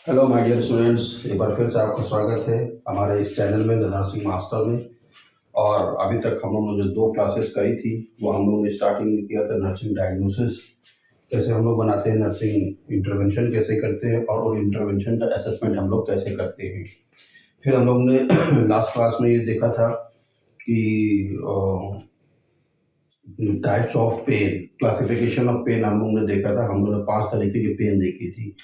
Hello my dear students, एक बार फिर से आपका स्वागत है हमारे इस चैनल में द नर्सिंग मास्टर में। और अभी तक हम लोगों ने जो 2 क्लासेस करी थी वो हम लोगों ने स्टार्टिंग में किया था नर्सिंग डायग्नोसिस, कैसे हम लोग बनाते हैं, नर्सिंग इंटरवेंशन कैसे करते हैं और इंटरवेंशन का असेसमेंट हम लोग कैसे करते हैं। फिर हम लोग ने लास्ट क्लास में ये देखा था कि types of pain, classification of pain हम लोग ने देखा था। हम लोगों ने 5 तरीके की पेन देखी थी।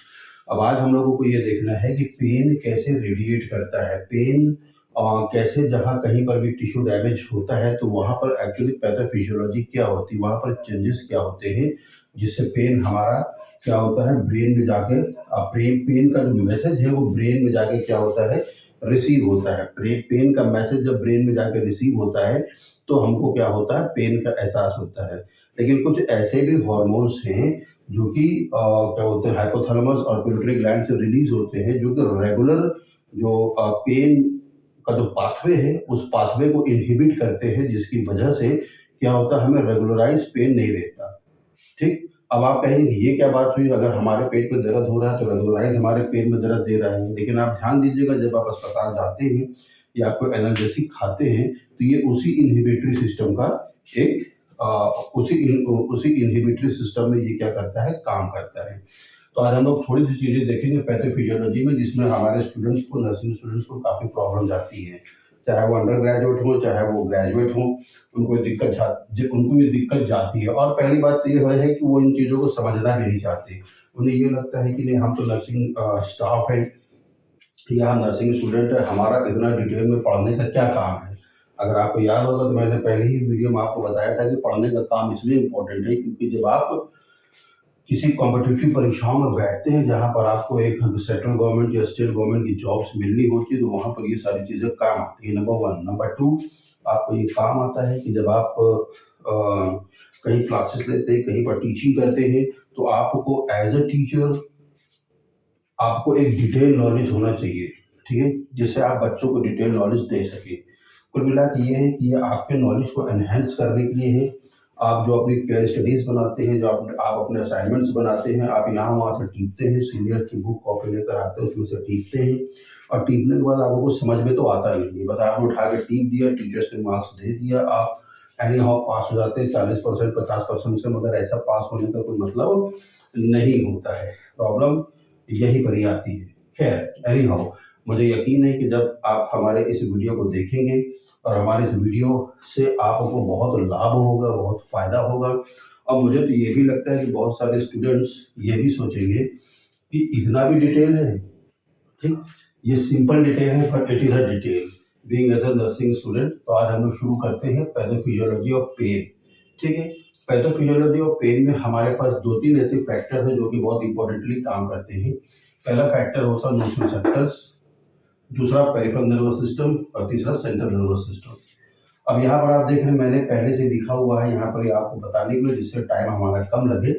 अब आज हम लोगों को ये देखना है कि पेन कैसे रेडिएट करता है। पेन कैसे, जहाँ कहीं पर भी टिश्यू डैमेज होता है तो वहाँ पर एक्चुअली पैथोफिजियोलॉजी क्या होती है, वहाँ पर चेंजेस क्या होते हैं जिससे पेन हमारा क्या होता है ब्रेन में जाके, पेन का जो मैसेज है वो ब्रेन में जाके क्या होता है, रिसीव होता है। पेन का मैसेज जब ब्रेन में जाके रिसीव होता है तो हमको क्या होता है, पेन का एहसास होता है। लेकिन कुछ ऐसे भी हॉर्मोन्स हैं जो कि क्या बोलते हैं, हाइपोथैलेमस और पिट्यूटरी ग्लैंड से रिलीज होते हैं, जो कि रेगुलर जो पेन का जो पाथवे है उस पाथवे को इनहिबिट करते हैं, जिसकी वजह से क्या होता है, हमें रेगुलराइज पेन नहीं रहता। ठीक। अब आप कहेंगे ये क्या बात हुई, अगर हमारे पेट में दर्द हो रहा है तो रेगुलराइज हमारे पेट में दर्द दे रहा है। लेकिन आप ध्यान दीजिएगा, जब आप अस्पताल जाते हैं या कोई एनाल्जेसिक खाते हैं तो ये उसी इनहिबिटरी सिस्टम का एक उसी इनहिबिटरी सिस्टम में ये क्या करता है, काम करता है। तो आज हम लोग थोड़ी सी चीजें देखेंगे पैथोफिजियोलॉजी में, जिसमें हमारे स्टूडेंट्स को, नर्सिंग स्टूडेंट्स को काफी प्रॉब्लम आती है, चाहे वो अंडर ग्रेजुएट हो चाहे वो ग्रेजुएट हो, उनको ये दिक्कत जाती है। और पहली बात तो ये है कि वो इन चीज़ों को समझना भी नहीं चाहते। उन्हें ये लगता है कि नहीं, हम तो नर्सिंग स्टाफ है या हम नर्सिंग स्टूडेंट है, हमारा इतना डिटेल में पढ़ने का क्या काम है। अगर आपको याद होगा तो मैंने पहले ही वीडियो में आपको बताया था कि पढ़ने का काम इसलिए इम्पोर्टेंट है क्योंकि जब आप किसी कॉम्पिटिटिव परीक्षाओं में बैठते हैं जहाँ पर आपको एक सेंट्रल गवर्नमेंट या स्टेट गवर्नमेंट की जॉब्स मिलनी होती है, तो वहाँ पर ये सारी चीज़ें काम आती है। नंबर 1। नंबर 2, आपको ये काम आता है कि जब आप कहीं क्लासेस लेते हैं, कहीं पर टीचिंग करते हैं, तो आपको एज अ टीचर आपको एक डिटेल नॉलेज होना चाहिए, ठीक है, जिससे आप बच्चों को डिटेल नॉलेज दे सके। कुल मिला के ये है कि ये आपके नॉलेज को एनहेंस करने के लिए है। आप जो अपनी केयर स्टडीज बनाते हैं, जो आप अपने असाइनमेंट्स बनाते हैं, आप यहाँ वहाँ से टीपते हैं, सीनियर्स की बुक कॉपी लेकर आते हैं, उसमें से टीपते हैं, और टीपने के बाद आपको कुछ समझ में तो आता नहीं है, बस आपने उठा के टीप दिया, टीचर्स ने मार्क्स दे दिया, आप एनी हाउ पास हो जाते हैं 40% 50% से, मगर ऐसा पास होने का कोई मतलब नहीं होता है। प्रॉब्लम यही पर ही आती है। खैर एनी हाउ, मुझे यकीन है कि जब आप हमारे इस वीडियो को देखेंगे और हमारे इस वीडियो से आपको बहुत लाभ होगा, बहुत फायदा होगा। और मुझे तो ये भी लगता है कि बहुत सारे स्टूडेंट्स ये भी सोचेंगे कि इतना भी डिटेल है। ठीक, ये सिंपल डिटेल है but it is a detail being as a nursing student. तो आज हम लोग शुरू करते हैं पैथोफिजियोलॉजी ऑफ पेन। ठीक है, पैथोफिजियोलॉजी ऑफ पेन में हमारे पास 2-3 ऐसे फैक्टर हैं जो कि बहुत इंपॉर्टेंटली काम करते हैं। पहला फैक्टर होता है नोसिसेप्टर्स, दूसरा पेरिफेरल नर्वस सिस्टम और तीसरा सेंट्रल नर्वस सिस्टम। अब यहाँ पर आप देख रहे हैं, मैंने पहले से लिखा हुआ है यहाँ पर आपको बताने के लिए, जिससे टाइम हमारा कम लगे।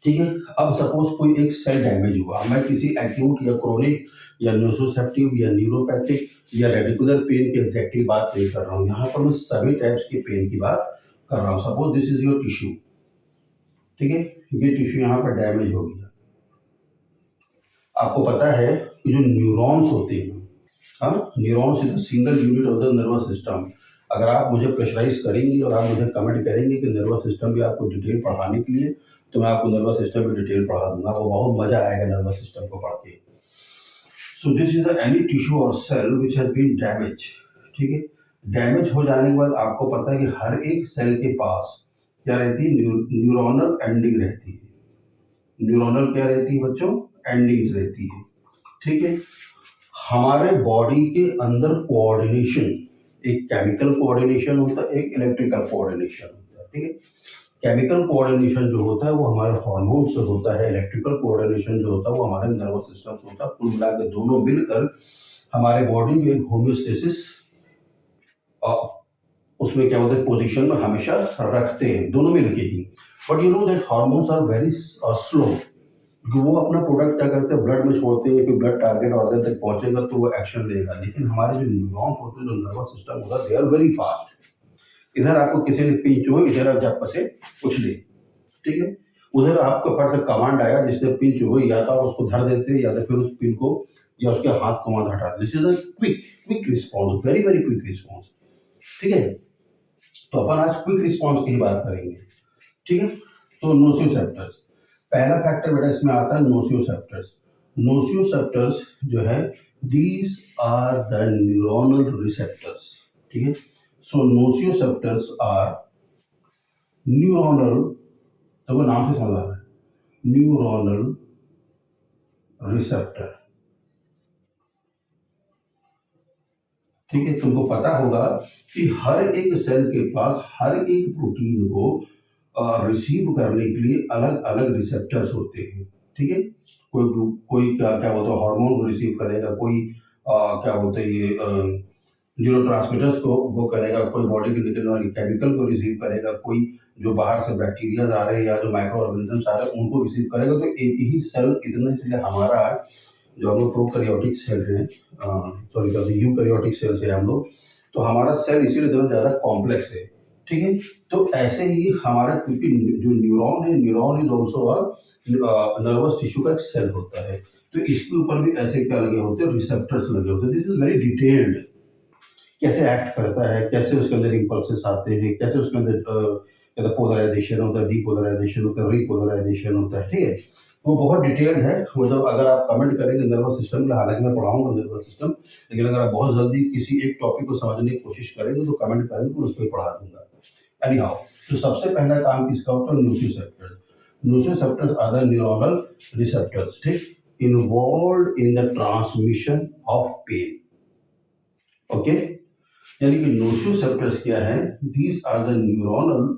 ठीक है, अब सपोज कोई एक सेल डैमेज हुआ, मैं किसी एक्यूट या क्रोनिक या नोसोसेप्टिव या न्यूरोपैथिक या रेडिकुलर पेन की एग्जैक्टली बात नहीं कर रहा हूँ, यहाँ पर मैं सभी टाइप्स के पेन की बात कर रहा हूँ। Suppose this is your tissue, ठीक है, ये टिश्यू यहाँ पर डैमेज हो गया। आपको पता है कि जो न्यूरॉन्स होते हैं, हाँ, neurons is the single unit of the nervous system. अगर आप मुझे प्रेशराइज करेंगे और आप मुझे कमेंट करेंगे कि नर्वस सिस्टम भी आपको डिटेल पढ़ाने के लिए, तो मैं आपको नर्वस सिस्टम भी डिटेल पढ़ा दूंगा, आपको बहुत मजा आएगा नर्वस सिस्टम को पढ़ के। So this is any tissue और cell which has been damage. ठीक है, डैमेज हो जाने के बाद आपको पता है कि हर एक सेल के पास क्या रहती है, न्यूरोनल एंडिंग रहती है। न्यूरोनल क्या रहती है बच्चों, एंडिंग्स रहती है। ठीक है, हमारे बॉडी के अंदर कोऑर्डिनेशन, एक केमिकल कोऑर्डिनेशन होता है, एक इलेक्ट्रिकल कोऑर्डिनेशन होता है। ठीक है, केमिकल कोऑर्डिनेशन जो होता है वो हमारे हार्मोन से होता है, इलेक्ट्रिकल कोऑर्डिनेशन जो होता है वो हमारे नर्वस सिस्टम से होता है। कुल मिलाकर दोनों मिलकर हमारे बॉडी में एक होम्योस्टेसिस उसमें क्या होता है, पोजीशन में हमेशा रखते हैं, दोनों मिलके ही। But you know that hormones are very slow, वो अपना प्रोडक्ट क्या करते हैं, ब्लड में छोड़ते हैं, फिर ब्लड टारगेट ऑर्गन तक पहुंचेगा तो वो एक्शन लेगा। लेकिन हमारे जो न्यूरॉन्स होते हैं, जो नर्वस सिस्टम होता है, दे आर वेरी फास्ट। इधर आपको किसी ने पिंच हो, इधर आप झप से उछले, ठीक है। उधर आपके पास एक कमांड आया जिसने पिन जो हो या तो आप उसको धर देते या तो फिर उस पिन को या उसके हाथ को वहां हटा देते। This is a quick response, very very quick response. ठीक है, तो अपन आज क्विक रिस्पॉन्स की बात करेंगे। ठीक है, तो नोसियोसेप्टर्स, पहला फैक्टर बेटा इसमें आता है नोसियोसेप्टर्स। नोसियोसेप्टर्स जो है, these are the neuronal receptors. ठीक है, सो नोसियोसेप्टर्स आर न्यूरोनल, तो नाम से समझ आ रहा है, न्यूरोनल रिसेप्टर। ठीक है, तुमको पता होगा कि हर एक सेल के पास हर एक प्रोटीन को रिसीव करने के लिए अलग अलग रिसेप्टर्स होते हैं। ठीक है, कोई क्या क्या बोलते हैं हार्मोन को रिसीव करेगा, कोई क्या बोलते हैं ये न्यूरो ट्रांसमीटर्स को वो करेगा, कोई बॉडी के निकलने वाली केमिकल को रिसीव करेगा, कोई जो बाहर से बैक्टीरिया आ रहे हैं या जो माइक्रो ऑर्गेनिजम्स आ रहे हैं उनको रिसीव करेगा। तो एक ही सेल इतना, इसलिए हमारा जो हम लोग प्रोकैरियोटिक सेल हैं, सॉरी यूकैरियोटिक सेल से हम लोग, तो हमारा सेल इसीलिए इतना ज़्यादा कॉम्प्लेक्स है। ठीक है, तो ऐसे ही हमारा, क्योंकि जो न्यूरॉन है, neuron is also nervous tissue का एक सेल होता है, तो इसके ऊपर भी ऐसे क्या लगे होते हैं, रिसेप्टर्स लगे होते हैं। दिस इज वेरी डिटेल्ड, कैसे एक्ट करता है, कैसे उसके अंदर इम्पल्सेस आते हैं, कैसे उसके अंदर पोलराइजेशन होता है, डीपोलराइजेशन होता है, रीपोलराइजेशन होता है। ठीक है, वो बहुत डिटेल्ड है। वो जब अगर आप कमेंट करेंगे नर्वस सिस्टम में, हालांकि मैं पढ़ाऊंगा नर्वस सिस्टम, लेकिन अगर आप बहुत जल्दी किसी एक टॉपिक को समझने की कोशिश करेंगे तो कमेंट करेंगे तो उस पर पढ़ा दूंगा। एनी हाउ, तो सबसे पहला काम किसका होता है, nociceptors. Nociceptors are the neuronal receptors, ठीक, involve in the transmission of pain. Okay, यानी कि नोसियोसेप्टर्स क्या है, these are the neuronal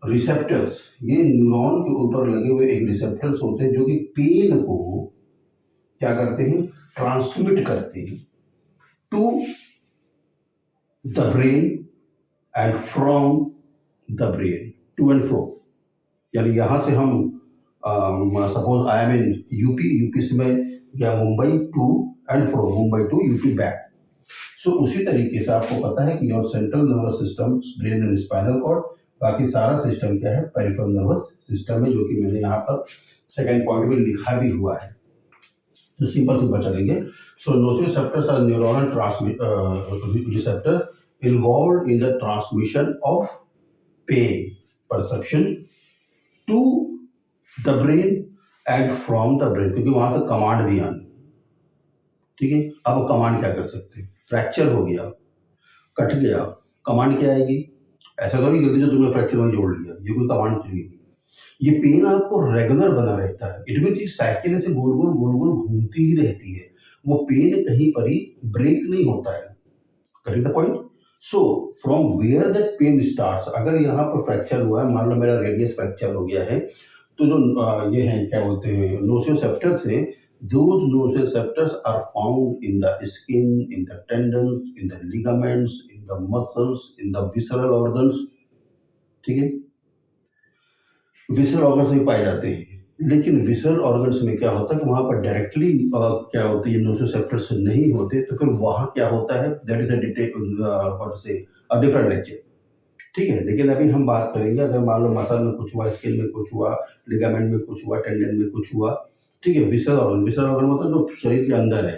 receptors, ये न्यूरॉन के ऊपर लगे हुए एक रिसेप्टर्स होते हैं जो कि पेन को क्या करते हैं, ट्रांसमिट करते हैं to the brain and from the brain, to and fro. यानी यहां से हम suppose I am in UP, UP से मैं गया Mumbai to and fro, Mumbai to UP back. So उसी तरीके से आपको पता है कि your central nervous system, brain and spinal cord, बाकी सारा सिस्टम क्या है, पेरिफेरल नर्वस सिस्टम है, जो कि मैंने यहाँ पर सेकंड पॉइंट में लिखा भी हुआ है। तो सिंपल सिंपल चलेंगे। So nociceptors are neuronal receptors involved in the transmission of pain perception to the brain and from the brain, क्योंकि वहां से कमांड भी आनी। ठीक है, अब कमांड क्या कर सकते हैं, फ्रैक्चर हो गया, कट गया, कमांड क्या आएगी, ऐसा तो नहीं जल्दी जो तुमने फ्रैक्चर में जोड़ लिया, ये कोई कमांड नहीं होगी। ये पेन आपको रेगुलर बना रहता है, इट मीन एक साइकिल से गोल गोल गोल गोल घूमती ही रहती है, वो पेन कहीं पर ही ब्रेक नहीं होता है। Correct the point. So from where that pain starts, अगर यहाँ पर फ्रैक्चर हुआ है, मान लो मेरा रेडियस फ्रैक्चर हो गया है, तो जो ये हैं क्या बोलते हैं नोसियोसेप्टर से, those nociceptors are found in the skin, in the tendons, in the ligaments, in the muscles, in the visceral organs। ठीक है, विसरल ऑर्गन्स में पाए जाते हैं, लेकिन विसरल ऑर्गन्स में क्या होता है कि वहां पर डायरेक्टली क्या होती है, नोसियोसेप्टर्स नहीं होते, तो फिर वहां क्या होता है, that is a different lecture. ठीक है, लेकिन अभी हम बात करेंगे, अगर मान लो मसल में कुछ हुआ, स्किन में कुछ हुआ, लिगामेंट में कुछ हुआ, टेंडन में कुछ हुआ। ठीक है, विसरल ऑर्गन, विसरल ऑर्गन मतलब जो शरीर के अंदर है।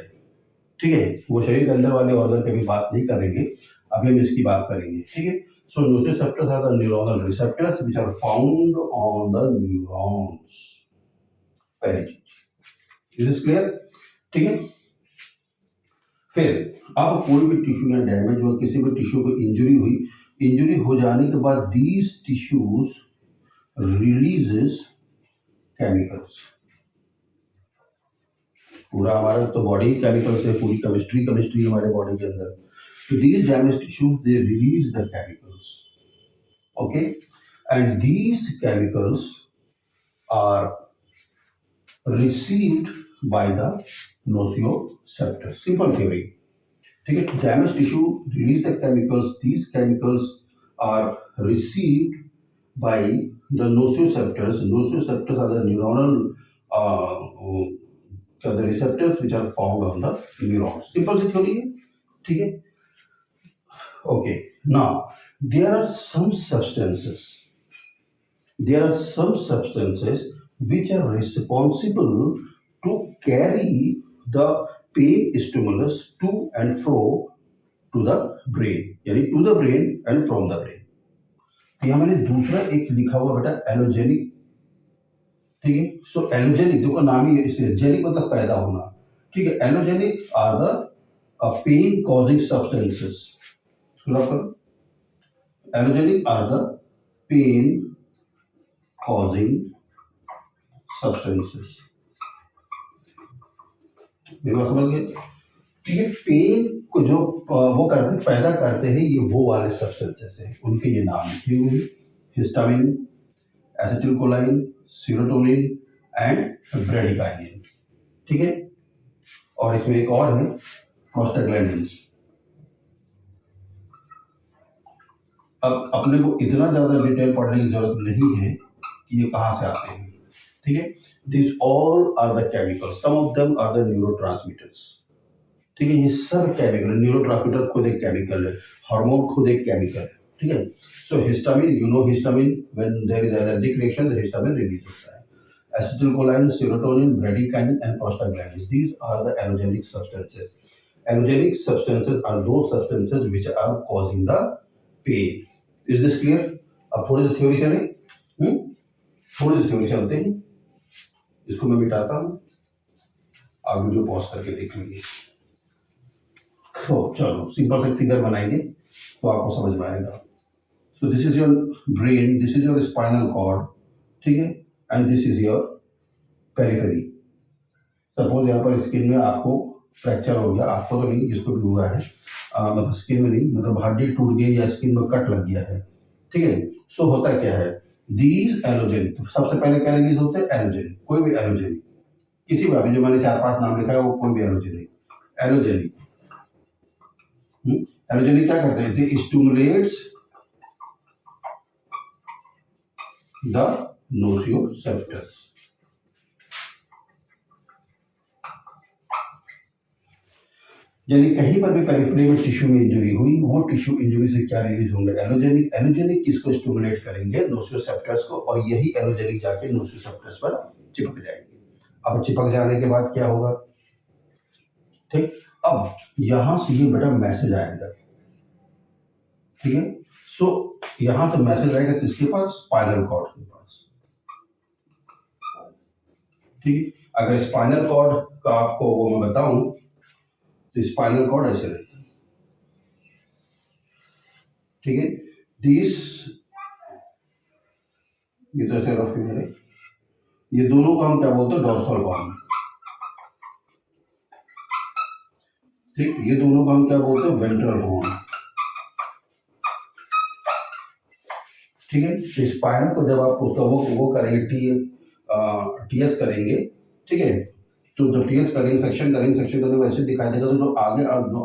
ठीक है, वो शरीर के अंदर वाले ऑर्गन की भी बात नहीं करेंगे, अभी हम इसकी बात करेंगे। ठीक है, so nociceptors are the neuronal receptors which are found on the neurons. पहली चीज, दिस इज क्लियर। ठीक है, फिर अब कोई भी टिश्यू या डैमेज हुआ, किसी भी टिश्यू को इंजरी हुई, इंजरी हो जाने के बाद दीज टिश्यूज रिलीजेस केमिकल्स। पूरा हमारा तो बॉडी केमिकल से, पूरी केमिस्ट्री हमारे बॉडी के अंदर, तो these damaged tissues they release the chemicals, okay, and these chemicals are received by the nociceptors, simple theory। ठीक है, damaged tissue release the chemicals, these chemicals are received by the nociceptors are the neuronal the receptors which are found on the neurons, simple C theory है। ठीक है, okay, now there are some substances there are some substances which are responsible to carry the pain stimulus to and fro to the brain, यानी to the brain and from the brain. तो यहाँ मैंने दूसरा एक लिखा हुआ बेटा allogenic, ठीक है. सो एलोजेनिक देखो नाम ही इसलिए जेनिक मतलब पैदा होना, ठीक है. Algogenic are the pain causing substances. सुना करो, algogenic are the pain causing substances. मेरी बात समझ गए. तो ये पेन को जो वो करते पैदा करते हैं ये वो वाले सब्सटेंसेस हैं, उनके ये नाम लिखे हुए हैं. Histamine, acetylcholine, serotonin and bradykinin, ठीक है. और इसमें एक और है प्रोस्टाग्लैंडिन्स. अब अपने को इतना ज्यादा डिटेल पढ़ने की जरूरत नहीं है कि ये कहाँ से आते हैं, ठीक है. This all are the chemicals, some of them are the neurotransmitters, ठीक है. ये सब केमिकल, न्यूरोट्रांसमीटर खुद एक केमिकल है, हार्मोन खुद एक केमिकल है, ठीक है. So histamine, you know histamine, when there is allergic reaction the histamine release होता है. Acetylcholine, serotonin, bradykinin and prostaglandins, these are the algogenic substances. Algogenic substances are those substances which are causing the pain. Is this clear? अब थोड़ी सी theory चले, थोड़ी सी theory चलते हैं. इसको मैं मिटाता हूँ, आप वीडियो पॉज करके देख लीजिए. तो चलो सिंपल से फिगर बनाएंगे तो आपको समझ में आएगा. So this is your brain, this is your spinal cord, ठीक है. And this is your periphery. Suppose यहाँ पर स्किन में आपको फ्रैक्चर हो गया, आपको तो नहीं, जिसको भी हुआ है, मतलब स्किन में नहीं, मतलब हड्डी टूट गई या स्किन में कट लग गया है, ठीक है. सो होता क्या है, दीज एलोजेनिक, सबसे पहले क्या रिलीज होते हैं, एलोजेनिक. कोई भी एलोजेनिक, किसी भी, अभी जो मैंने 4-5 नाम लिखा है वो कोई भी एलोजेनिक. एलोजेनिक एलोजेनिक क्या करते हैं, दे स्टिमुलेट्स द नोसियोसेप्टस. यानी कहीं पर भी पेरिफेरी में टिश्यू में इंजरी हुई, वो टिश्यू इंजरी से क्या रिलीज होंगे, एलोजेनिक. एलोजेनिक किसको स्टिमुलेट करेंगे, नोसियोसेप्टर्स को, और यही एलोजेनिक जाके नोसियोसेप्टर्स पर चिपक जाएंगे. अब चिपक जाने के बाद क्या होगा, ठीक. अब यहां से ये बेटा मैसेज आएगा, ठीक है. सो यहां से मैसेज आएगा किसके पास, स्पाइनल कॉर्ड के पास, ठीक है. अगर स्पाइनल कॉर्ड का आपको वो मैं बताऊं तो स्पाइनल कॉर्ड ऐसे रहता है, ठीक है. दिस, ये तो ऐसे रफ फिगर है. ये दोनों को हम क्या बोलते हैं, डॉर्सल हॉर्न, ठीक. ये दोनों को हम क्या बोलते हैं, वेंट्रल हॉर्न, ठीक है. तो स्पाइनल को जब आप उसका वो करेंगे, टीएस करेंगे, ठीक है. तो जब टीएस करेंगे, सेक्शन करेंगे वैसे दिखाई देगा. तो जो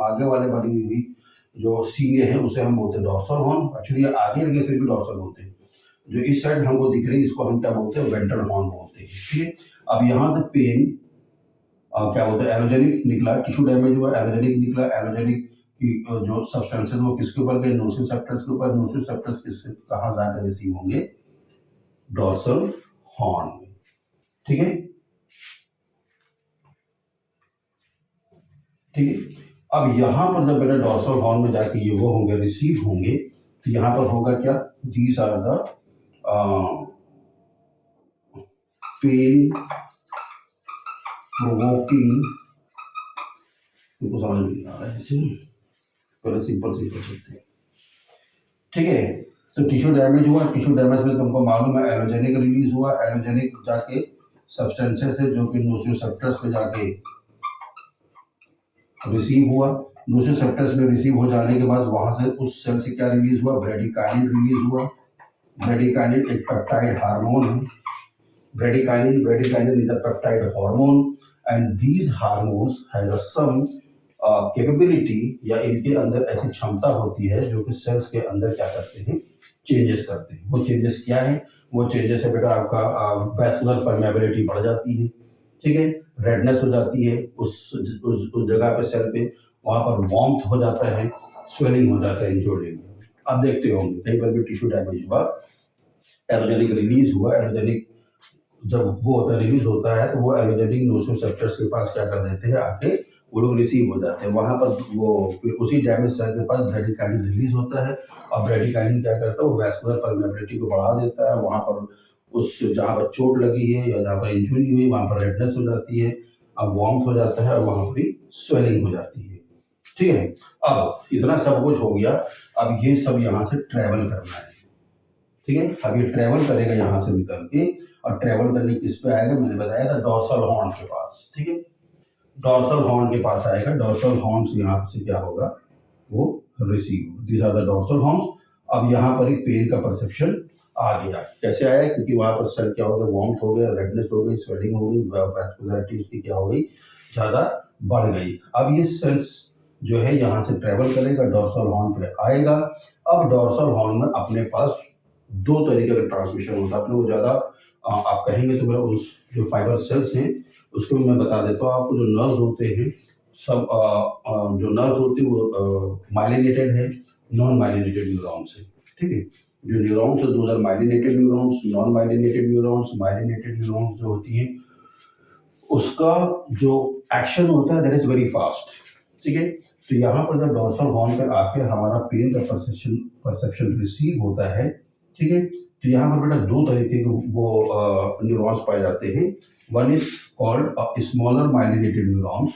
आगे वाले बनी हुई जो सीने हैं उसे हम बोलते हैं डॉर्सल हॉर्न. एक्चुअली ये आगे लगे फिर भी डॉर्सल बोलते हैं. जो इस साइड हमको दिख रही है इसको हम क्या बोलते हैं, वेंट्रल हॉर्न बोलते हैं, ठीक है. अब यहाँ से पेन क्या बोलते हैं, एलोजेनिक निकला, टिश्यू डैमेज हुआ, एलोजेनिक निकला. एलोजेनिक की जो सब्सटेंसेस वो किसके ऊपर गए, नोसियोसेप्टर्स के ऊपर. नोसियोसेप्टर्स किससे कहाँ जाकर रिसीव होंगे, डॉर्सल हॉर्न में, ठीक है, ठीक है. अब यहाँ पर जब बेटा डॉर्सल हॉर्न में जाके ये वो होंगे, रिसीव होंगे, तो यहाँ पर होगा क्या, these are the pain provoking, तुमको समझ में नहीं आ रहा है इसे, पहले सिंपल चलते हैं, ठीक है. तो टिश्यू डैमेज हुआ, टिश्यू डैमेज में तुमको मालूम है एलोजेनिक रिलीज हुआ. एलोजेनिक जाके सब्सटेंसेस है जो कि नोसियोसेप्टर्स पे जाके रिसीव हुआ. नोसियोसेप्टर्स में रिसीव हो जाने के बाद वहां से उस सेल से क्या रिलीज हुआ, ब्रेडिकाइनिन रिलीज हुआ. ब्रेडिकाइनिन एक पेप्टाइड हार्मोन है. Bradykinin is a peptide hormone and these hormones has a some capability, या इनके अंदर ऐसी क्षमता होती है जो कि सेल्स के अंदर क्या करते हैं, चेंजेस करते हैं. वो चेंजेस क्या है, वो चेंजेस है बेटा आपका वैस्कुलर परमेबिलिटी बढ़ जाती है, ठीक है. रेडनेस हो जाती है उस जगह पे, सेल पे, वहां पर वार्मथ हो जाता है, स्वेलिंग हो जाता है इन जोड़े में. अब देखते होंगे कहीं पर भी टिश्यू डैमेज हुआ एरोजेनिक रिलीज हुआ, एरोजेनिक जब वो होता है रिलीज होता है तो वो एरोजेनिक नोसोसेप्टर्स के पास क्या कर देते हैं, आके वो लोग रिसीव हो जाते हैं। वहाँ पर वो फिर उसी डैमेज सेल के पास ब्रेडिकाइनिन रिलीज होता है। अब ब्रेडिकाइनिन क्या करता है, वो वैस्कुलर परमेबिलिटी को बढ़ा देता है। वहाँ पर उस जहाँ पर चोट लगी है या जहाँ पर इंजरी हुई वहाँ पर रेडनेस हो जाती है, अब वार्मथ हो जाता है और वहाँ पर स्वेलिंग हो जाती है। ठीक है, अब इतना सब कुछ हो गया, अब ये सब यहाँ से ट्रेवल करना है। ठीक है, अब ये ट्रेवल करेगा यहाँ से निकल के, और ट्रेवल करने किस पे आएगा, मैंने बताया था डोर्सल हॉर्न के पास। ठीक है, डोर्सल हॉर्न के पास आएगा। डोर्सल हॉर्न से यहाँ से क्या होगा, वो receive, these are the dorsal horns. अब यहाँ पर ही पेन का परसेप्शन आ गया। कैसे आया, क्योंकि वहाँ पर सर क्या हो गया, वार्मथ हो गया, रेडनेस हो गई, स्वेलिंग हो गई, वैस्कुलरिटी उसकी क्या हो गई, ज़्यादा बढ़ गई। अब ये सेंस जो है यहाँ से ट्रेवल करेगा, डोर्सल हॉर्न पे आएगा। अब डोर्सल हॉर्न में अपने पास दो तरीके का ट्रांसमिशन होता है। अपने को ज़्यादा आप कहेंगे तो मैं उस जो फाइबर सेल्स हैं उसको मैं बता देता हूँ आपको। जो नर्व्स होते हैं सब जो नर्व्स होती है वो माइलिनेटेड है, नॉन माइलिनेटेड न्यूरॉन्स है। ठीक है, जो न्यूरॉन्स है दो myelinated neurons, non myelinated neurons. Myelinated neurons जो होती हैं उसका जो एक्शन होता है दैट इज वेरी फास्ट। ठीक है, तो यहाँ पर जब डोर्सल हॉर्न पे आके हमारा पेन का परसेप्शन रिसीव होता है, ठीक है, तो यहाँ पर बेटा दो तरीके के वो न्यूरॉन्स पाए जाते हैं। One is called smaller myelinated neurons,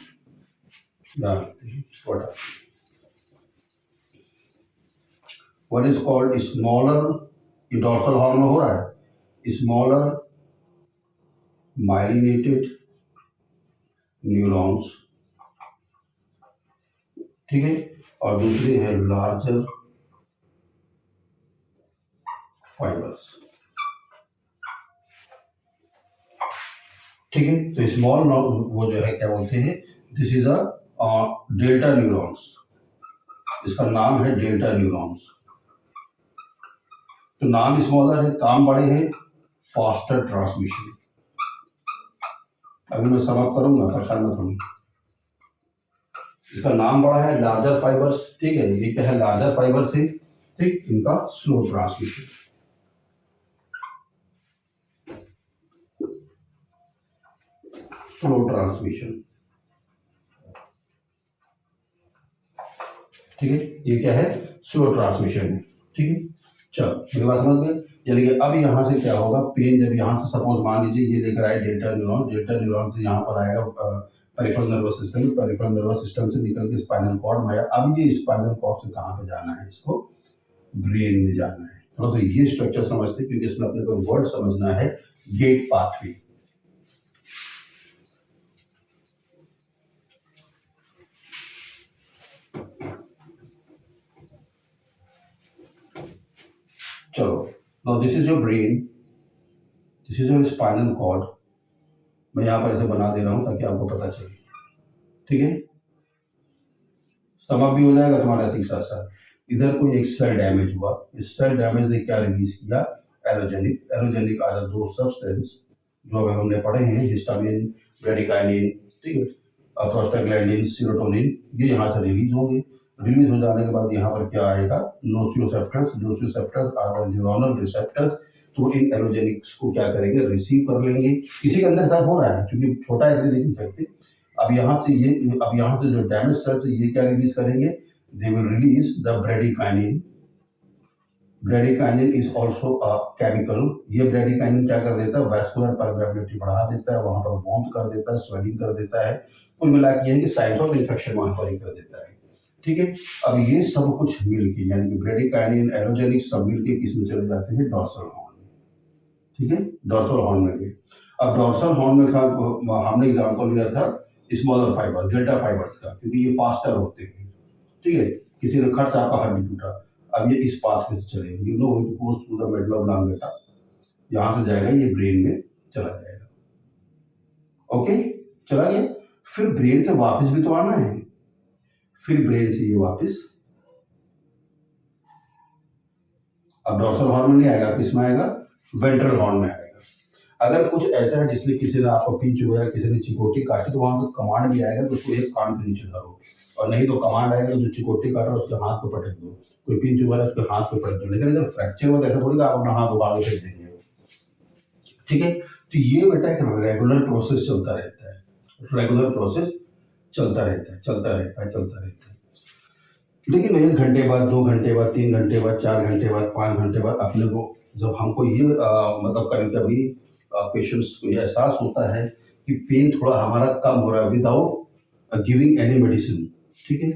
one is called smaller, ये डोर्सल हॉर्न में हो रहा है, स्मॉलर माइलिनेटेड न्यूरॉन्स। ठीक है, और दूसरी है लार्जर फाइबर्स। ठीक है, तो स्मॉल वो जो है क्या बोलते हैं, this is a delta neurons, इसका नाम है डेल्टा न्यूरॉन्स। तो नाम स्मॉलर है, काम बड़े हैं, फास्टर ट्रांसमिशन। अभी मैं समाप्त करूंगा, परेशान मत होना। इसका नाम बड़ा है, लार्जर फाइबर्स। ठीक है, ये क्या है, लार्जर फाइबर्स है। ठीक, इनका स्लो ट्रांसमिशन। Slow transmission. ठीक है, ये क्या है, स्लो ट्रांसमिशन है। ठीक है, चलो मेरी बात समझ गए। यानी कि अब यहाँ से क्या होगा, पेन जब यहाँ से सपोज मान लीजिए ये लेकर आए डेल्टा न्यूरॉन, डेल्टा न्यूरॉन से यहाँ पर आएगा peripheral nervous system, peripheral nervous system से निकल के स्पाइनल कॉर्ड में आया। अब ये स्पाइनल कॉर्ड से कहाँ पे जाना है, इसको ब्रेन में जाना है। थोड़ा सा ये स्ट्रक्चर समझते, क्योंकि इसमें अपने को वर्ड समझना है, गेट पाथवे। चलो, now this is your brain, this is your spinal cord. मैं यहाँ पर ऐसे बना दे रहा हूँ ताकि आपको पता चले। ठीक है, समझ भी हो जाएगा तुम्हारा इसी के साथ साथ। इधर कोई एक सेल डैमेज हुआ, इस सेल डैमेज ने क्या रिलीज किया, एरोजेनिक। एरोजेनिक आर दो सब्सटेंस जो अभी हमने पढ़े हैं, हिस्टामिन, ब्रेडिकाइनिन, ठीक है, प्रोस्टाग्लैंडिन, सीरोटोनिन, ये यहाँ से रिलीज होंगे। रिलीज हो जाने के बाद यहाँ पर क्या आएगा, नोसियोसेप्टर्स। Nociceptors are the neuronal receptors. तो इन एरोजेनिक्स को क्या करेंगे, रिसीव कर लेंगे। किसी के अंदर साथ हो रहा है क्योंकि छोटा है इसलिए देख नहीं सकते। अब यहाँ से जो डैमेज सेल्स ये क्या रिलीज करेंगे, they will release the bradykinin. Bradykinin is also a chemical. ये ब्रेडिकाइनिन क्या कर देता है, वैस्कुलर परमेबिलिटी बढ़ा देता है, वहां पर वार्म कर देता है, स्वेलिंग कर देता है। कुल मिला के ये है कि साइंस ऑफ इन्फेक्शन वहां पर ही कर देता है। ठीक है, अब ये सब कुछ मिलके यानी कि ब्रेडिकाइनिन, एरोजेनिक सब मिलके किसमें चले जाते हैं, डोर्सल हॉर्न में। ठीक है, डोर्सल हॉर्न में गए। अब डोर्सल हॉर्न में हमने एग्जांपल लिया था स्मॉलर फाइबर, डेल्टा फाइबर्स का, क्योंकि ये फास्टर होते हैं। ठीक है, किसी ने खर्च आपका हड्डी टूटा, अब ये इस पाथ में से चलेगा, you know it goes through the middle of oblongata, यहाँ से जाएगा, ये ब्रेन में चला जाएगा। ओके, चला गया। फिर ब्रेन से वापस भी तो आना है, फिर ब्रेन से ये वापस अब डोर्सल हॉर्न में नहीं आएगा, किस में आएगा, वेंट्रल हॉर्न में आएगा। अगर कुछ ऐसा है जिसने किसी ने आपको पिंच हुआ, किसी ने चिकोटी काटी, तो वहां से कमांड भी आएगा तो उसको एक कान के नीचे धरो, और नहीं तो कमांड आएगा जो चिकोटी काट रहा है उसके हाथ को पटक दो, कोई पिंच हुआ है उसके हाथ को पटक दो। लेकिन अगर फ्रैक्चर हुआ तो ऐसा थोड़ी आप अपना हाथ उबाल के फेंक देंगे, ठीक है। तो ये बेटा एक रेगुलर प्रोसेस चलता रहता है, रेगुलर प्रोसेस चलता रहता है, चलता रहता है, चलता रहता है। लेकिन 1 घंटे बाद, 2 घंटे बाद, 3 घंटे बाद, 4 घंटे बाद, 5 घंटे बाद अपने को जब हमको ये मतलब कभी कभी पेशेंट्स को ये एहसास होता है कि पेन थोड़ा हमारा कम हो रहा है विदाउट गिविंग एनी मेडिसिन, ठीक है।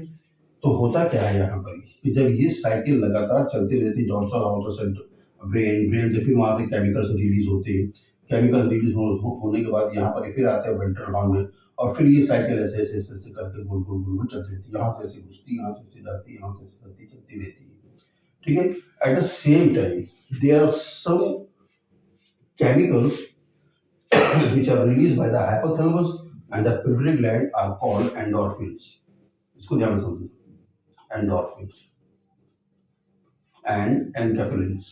तो होता क्या है यहाँ पर कि जब ये साइकिल लगातार चलती रहती है, डोर्सल ऑल्ट्रासाउंड ब्रेन ब्रेन से फिर वहाँ से केमिकल्स रिलीज होते हैं, केमिकल रिलीज होने के बाद यहाँ पर फिर आते हैं वेंट्रल हॉर्न में, और फिर ये साइकिल ऐसे ऐसे ऐसे ऐसे करके गोल गोल गोल गोल चलती रहती है, यहाँ से ऐसे घुसती, यहाँ से ऐसे जाती, यहाँ से ऐसे करती, चलती रहती है, ठीक है। At the same time there are some chemicals which are released by the hypothalamus and the pituitary gland are called endorphins. इसको ध्यान से समझना, endorphins and enkephalins.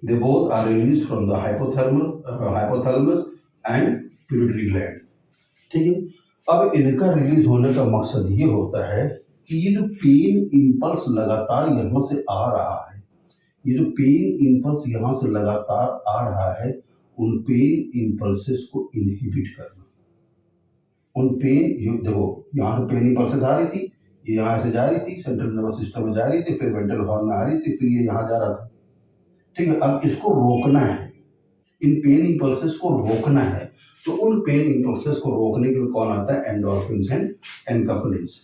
They both are released from the hypothalamus and pituitary gland. ठीक है। अब इनका release होने का मकसद ये होता है कि ये जो पेन इम्पल्स लगातार यहाँ से आ रहा है, ये जो पेन इम्पल्स यहाँ से लगातार आ रहा है, उन पेन इम्पल्सेस को इनहिबिट करना। उन पेन, देखो यहाँ से पेन इम्पल्सेस आ रही थी, ये यहाँ से जा रही थी, सेंट्रल नर्वस सिस्टम में जा रही थी, फिर वेंट्रल हॉर्न में आ रही थी, फिर ये यहाँ जा रहा था, ठीक है। अब इसको रोकना है, इन पेन इम्पल्सेस को रोकना है। तो उन पेन इम्पल्सेस को रोकने के लिए कौन आता है? Endorphins and enkephalins.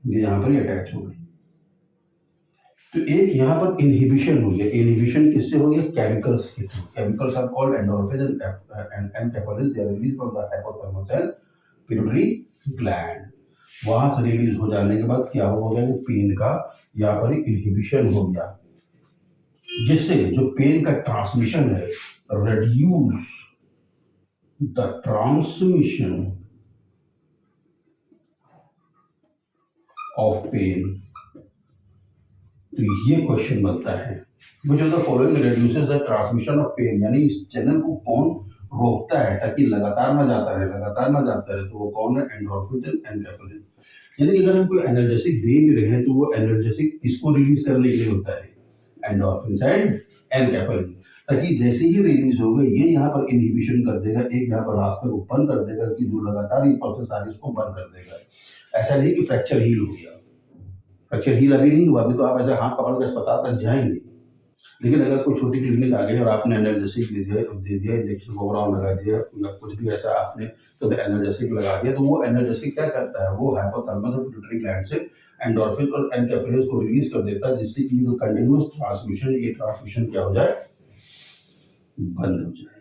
ये यहाँ पर अटैच हो गई। तो एक यहाँ पर इनहिबिशन हो गया। इनहिबिशन किससे हो गया? केमिकल्स के थ्रू। Chemicals are called endorphin and enkephalins. They are release from the hypothalamus and pituitary gland. वहां से रिलीज हो जाने के बाद क्या हो गया? पेन का यहाँ पर इनहिबिशन हो गया, जिससे जो पेन का ट्रांसमिशन है, reduce the transmission of pain। तो ये क्वेश्चन बनता है, which of the following reduces the transmission of pain, यानी इस चैनल को कौन रोकता है ताकि लगातार ना जाता रहे, लगातार ना जाता रहे? तो वो कौन है? Endorphin and enkephalin. यानी कि अगर हम कोई एनर्जेटिक दे भी रहे हैं तो वो एनर्जेटिक इसको रिलीज करने के लिए होता है, एंडोर्फिन एंड एनकैफेलिन, ताकि जैसे ही रिलीज होगा ये यहाँ पर इनहिबिशन कर देगा, एक यहाँ पर रास्ते को बंद कर देगा कि जो लगातार ये प्रोसेस आ रही है उसको बंद कर देगा। ऐसा नहीं कि फ्रैक्चर हील हो गया, फ्रैक्चर हील अभी नहीं हुआ, अभी तो आप ऐसे हाथ पकड़ के अस्पताल तक जाएंगे। लेकिन अगर कोई छोटी क्लिनिक आ गई और आपने एनर्जेटिक दे दिया इंजेक्शन वगैरह लगा दिया या कुछ भी ऐसा आपने तो एनर्जेटिक लगा दिया, तो वो एनर्जेटिक क्या करता है? वो हाइपोथैलेमस और पिट्यूटरी ग्लैंड से एंडोर्फिन और एनकैफेलिन को रिलीज कर देता है, जिससे कि जो कंटिन्यूअस ट्रांसमिशन, ये ट्रांसमिशन क्या हो जाए? बंद हो जाए,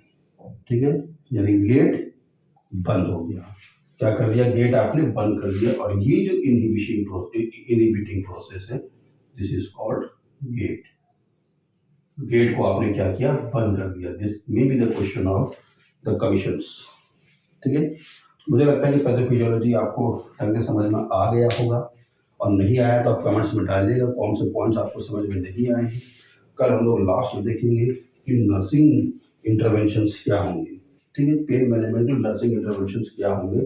ठीक है। यानी गेट बंद हो गया। क्या कर दिया? गेट आपने बंद कर दिया। और ये जो इनहिबिटिंग प्रोसेस है, this is called gate. Gate को आपने क्या किया? बंद कर दिया। This may be the question of the commissions, ठीक है। मुझे लगता है कि पैथोफिजियोलॉजी आपको ढंग से समझ में आ गया होगा, और नहीं आया तो आप कमेंट्स में डालिएगा कौन से पॉइंट्स आपको समझ में नहीं आए हैं। कल हम लोग लास्ट में देखेंगे कि नर्सिंग इंटरवेंशंस क्या होंगे, ठीक है। पेन मैनेजमेंट में नर्सिंग इंटरवेंशंस क्या होंगे,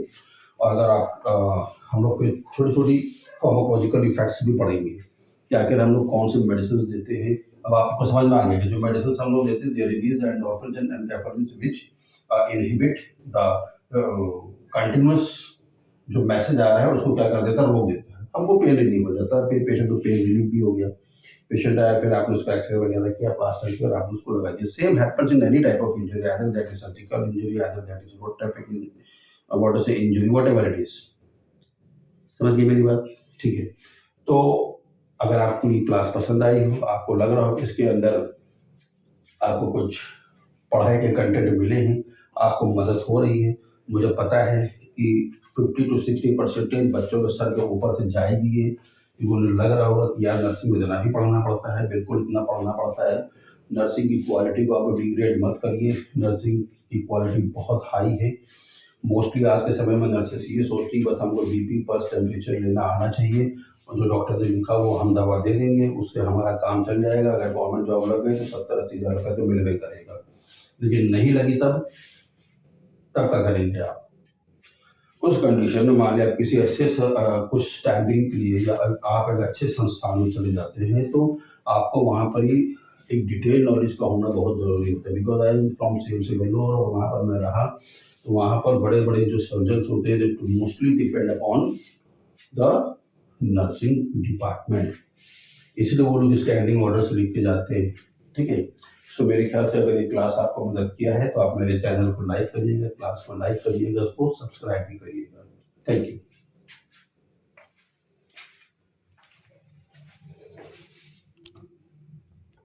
और अगर आप हम लोग फिर छोटी छोटी फार्माकोलॉजिकल इफेक्ट्स भी पढ़ेंगे कि आखिर हम लोग कौन से मेडिसिन देते हैं। अब आपको समझ में आ गया कि जो मेडिसिन हम लोग देते हैं, they release the endorphin and enkephalin which inhibit the continuous जो मैसेज आ रहा है उसको क्या कर देता है? रोक देता है। हमको पेन रिलीफ हो जाता है, फिर पेशेंट को पेन रिलीफ भी हो गया। पेशेंट आया, फिर आपने उसका एक्सरे वगैरह किया, प्लास्टर किया और आपने उसको लगा दिया। Same happens in any type of injury, either that is surgical injury, either that is road traffic what to say injury, whatever it is. समझ गए मेरी बात? ठीक है। तो अगर आपको ये क्लास पसंद आई हो, आपको लग रहा हो कि इसके अंदर आपको कुछ पढ़ाई के कंटेंट मिले हैं, आपको मदद हो रही है, मुझे पता है कि 50 to 60% बच्चों के सर के ऊपर से जाएगी ये, क्योंकि उन्हें लग रहा होगा कि यार नर्सिंग में इतना ही पढ़ना पड़ता है। बिल्कुल इतना पढ़ना पड़ता है। नर्सिंग की क्वालिटी को आप डिग्रेड मत करिए, नर्सिंग की क्वालिटी बहुत हाई है। मोस्टली आज के समय में नर्सेस ये सोचती है बस हमको बीपी पल्स टेम्परेचर लेना आना चाहिए, और जो डॉक्टर ने लिखा वो हम दवा दे देंगे, उससे हमारा काम चल जाएगा। अगर गवर्नमेंट जॉब लग गई तो 70-80 हज़ार रुपये तो मिलवे करेगा, लेकिन नहीं लगी तब क्या करेंगे आप? उस कंडीशन में मान लिया आप किसी अच्छे कुछ टाइमिंग के लिए या आप एक अच्छे संस्थान में चले जाते हैं तो आपको वहाँ पर ही एक डिटेल नॉलेज का होना बहुत ज़रूरी होता है। Because I am from same Vellore और वहाँ पर मैं रहा, तो वहाँ पर बड़े बड़े जो सर्जन्स होते हैं they mostly depend upon the nursing department, इसलिए वो लोग स्टैंडिंग ऑर्डर्स लिख के जाते हैं। ठीक है, सो मेरे ख्याल से अगर ये क्लास आपको मदद किया है तो आप मेरे चैनल को लाइक करिएगा, क्लास को लाइक करिएगा, उसको सब्सक्राइब भी करिएगा। Thank you.